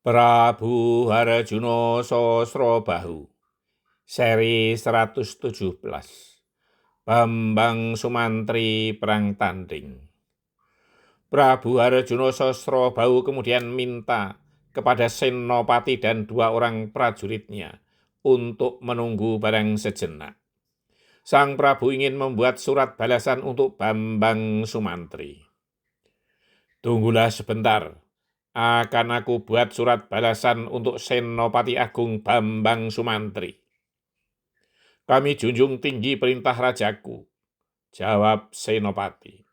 Prabu Harjuno Sosrobahu, seri 117, Bambang Sumantri Perang Tanding. Prabu Harjuno Sosrobahu kemudian minta kepada Senopati dan 2 orang prajuritnya untuk menunggu barang sejenak. Sang Prabu ingin membuat surat balasan untuk Bambang Sumantri. "Tunggulah sebentar, akan aku buat surat balasan untuk Senopati Agung Bambang Sumantri. Kami junjung tinggi perintah rajaku," jawab Senopati.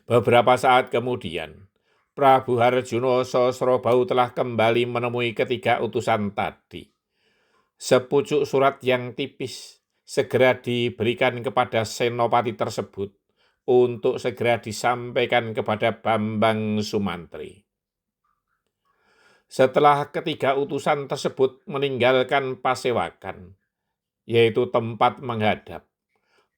Beberapa saat kemudian, Prabu Harjuno Sosrobahu telah kembali menemui ketiga utusan tadi. Sepucuk surat yang tipis segera diberikan kepada Senopati tersebut untuk segera disampaikan kepada Bambang Sumantri. Setelah ketiga utusan tersebut meninggalkan pasewakan, yaitu tempat menghadap,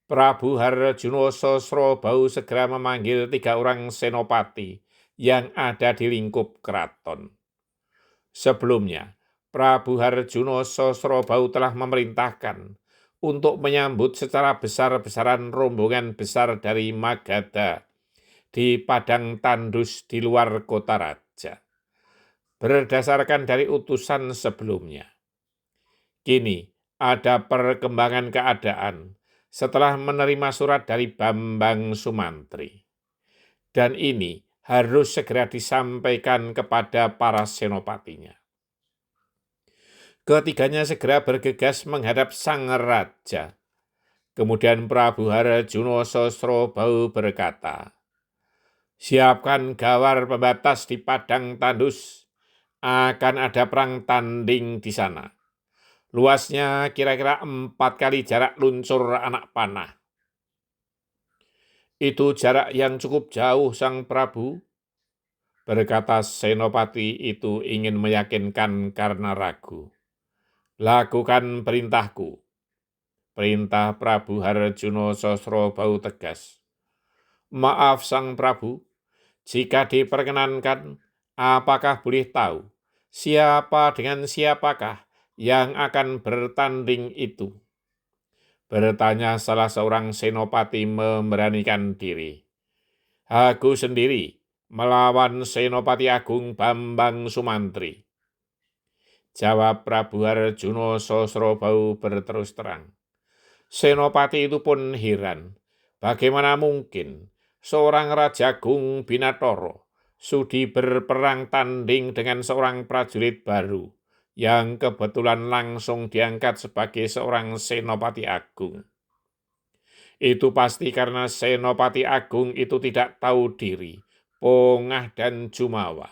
Prabu Harjuno Sosrobahu segera memanggil 3 orang senopati yang ada di lingkup keraton. Sebelumnya, Prabu Harjuno Sosrobahu telah memerintahkan untuk menyambut secara besar-besaran rombongan besar dari Magadha di padang tandus di luar kota raja, berdasarkan dari utusan sebelumnya. Kini ada perkembangan keadaan setelah menerima surat dari Bambang Sumantri, dan ini harus segera disampaikan kepada para senopatinya. Ketiganya segera bergegas menghadap sang raja. Kemudian Prabu Harjuno Sosrobahu berkata, "Siapkan gawar pembatas di padang tandus, akan ada perang tanding di sana. Luasnya kira-kira 4 kali jarak luncur anak panah." "Itu jarak yang cukup jauh, Sang Prabu," berkata Senopati itu ingin meyakinkan karena ragu. "Lakukan perintahku," perintah Prabu Harjuno Sosrobahu tegas. "Maaf Sang Prabu, jika diperkenankan, apakah boleh tahu siapa dengan siapakah yang akan bertanding itu?" bertanya salah seorang senopati memberanikan diri. "Aku sendiri melawan Senopati Agung Bambang Sumantri," jawab Prabu Harjuno Sosrobahu berterus terang. Senopati itu pun heran, bagaimana mungkin seorang Raja Agung Binatoro sudi berperang tanding dengan seorang prajurit baru yang kebetulan langsung diangkat sebagai seorang Senopati Agung. Itu pasti karena Senopati Agung itu tidak tahu diri, pongah dan jumawa.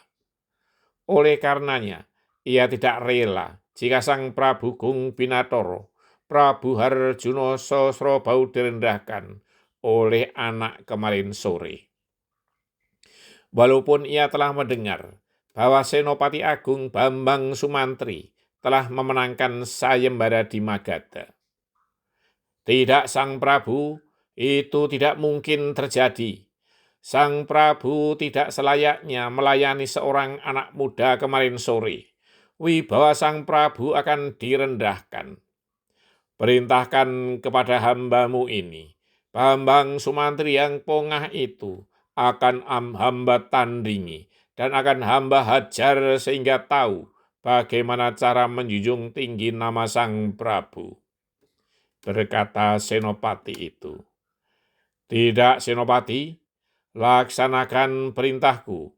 Oleh karenanya, ia tidak rela jika Sang Prabu Gung Binatoro, Prabu Harjuno Sosrobahu direndahkan oleh anak kemarin sore. Walaupun ia telah mendengar bahwa Senopati Agung Bambang Sumantri telah memenangkan sayembara di Magadha. "Tidak, Sang Prabu, itu tidak mungkin terjadi. Sang Prabu tidak selayaknya melayani seorang anak muda kemarin sore. Wibawa Sang Prabu akan direndahkan. Perintahkan kepada hambamu ini, Bambang Sumantri yang pongah itu, akan hamba tandingi dan akan hamba hajar sehingga tahu bagaimana cara menjunjung tinggi nama Sang Prabu," berkata senopati itu. "Tidak, Senopati, laksanakan perintahku.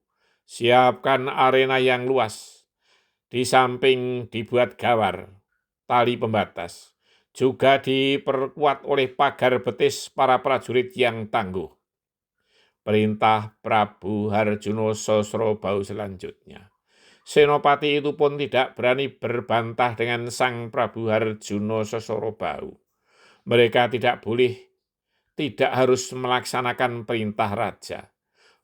Siapkan arena yang luas. Di samping dibuat gawar, tali pembatas, juga diperkuat oleh pagar betis para prajurit yang tangguh," perintah Prabu Harjuno Sosrobahu selanjutnya. Senopati itu pun tidak berani berbantah dengan Sang Prabu Harjuno Sosrobahu. Mereka tidak harus melaksanakan perintah raja,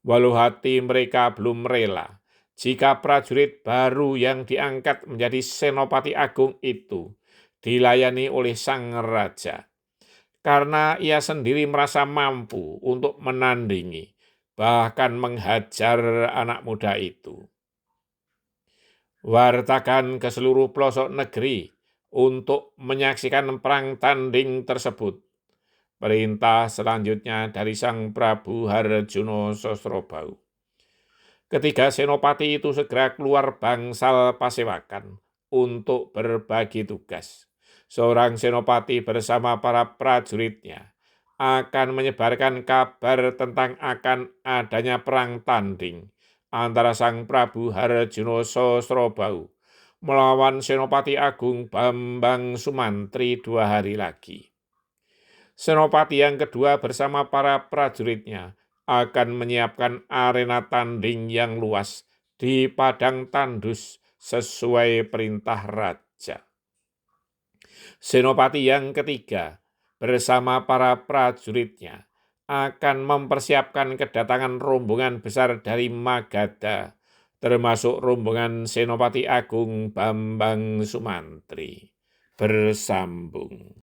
walau hati mereka belum rela jika prajurit baru yang diangkat menjadi Senopati Agung itu dilayani oleh sang raja, karena ia sendiri merasa mampu untuk menandingi, bahkan menghajar anak muda itu. wartakan ke seluruh pelosok negeri untuk menyaksikan perang tanding tersebut. Perintah selanjutnya dari Sang Prabu Harjuno Sosrobau. Ketiga senopati itu segera keluar bangsal pasewakan untuk berbagi tugas. Seorang senopati bersama para prajuritnya akan menyebarkan kabar tentang akan adanya perang tanding antara Sang Prabu Harjuno Sosrobau melawan Senopati Agung Bambang Sumantri 2 hari lagi. Senopati yang kedua bersama para prajuritnya akan menyiapkan arena tanding yang luas di padang tandus sesuai perintah raja. Senopati yang ketiga bersama para prajuritnya akan mempersiapkan kedatangan rombongan besar dari Magadha, termasuk rombongan Senopati Agung Bambang Sumantri. Bersambung.